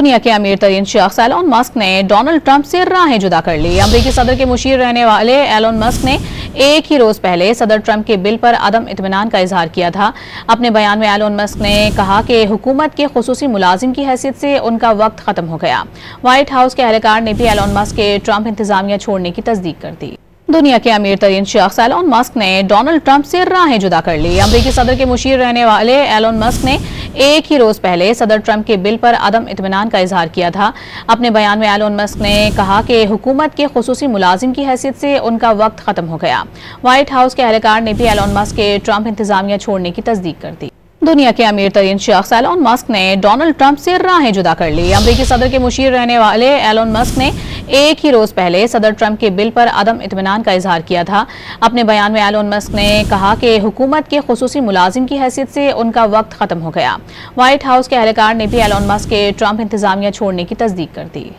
दुनिया के अमीर तरीन शख्स एलोन मस्क ने डोनाल्ड ट्रंप से राहें जुदा कर ली। अमरीकी सदर के मुशीर रहने वाले एलोन मस्क ने एक ही रोज पहले सदर ट्रंप के बिल पर अदम इत्मीनान का इजहार किया था। अपने बयान में एलोन मस्क ने कहा कि हुकूमत के खुसूसी मुलाजिम की हैसियत से उनका वक्त खत्म हो गया। व्हाइट हाउस के एहलकार ने भी एलोन मस्क के ट्रंप इंतजामिया छोड़ने की तस्दीक कर दी। दुनिया के अमीर तरीन शख्स एलोन मस्क ने डोनाल्ड ट्रंप से राहें जुदा कर ली। अमरीकी सदर के मुशीर रहने वाले एलोन मस्क ने एक ही रोज पहले सदर ट्रंप के बिल पर अदम इत्मीनान का इजहार किया था। अपने बयान में एलोन मस्क ने कहा कि हुकूमत के खुसूसी मुलाजिम की हैसियत से उनका वक्त खत्म हो गया। व्हाइट हाउस के एहलकार ने भी एलोन मस्क के ट्रंप इंतजामिया छोड़ने की तस्दीक कर दी। दुनिया के अमीर तरीन शख्स एलोन मस्क ने डोनाल्ड ट्रंप से राहें जुदा कर ली। अमरीकी सदर के मुशीर रहने वाले एलोन मस्क ने एक ही रोज पहले सदर ट्रंप के बिल पर अदम इत्मीनान का इजहार किया था। अपने बयान में एलोन मस्क ने कहा कि हुकूमत के खुसूसी मुलाजिम की हैसियत से उनका वक्त खत्म हो गया। व्हाइट हाउस के एहलकार ने भी एलोन मस्क के ट्रंप इंतजामिया छोड़ने की तस्दीक कर दी।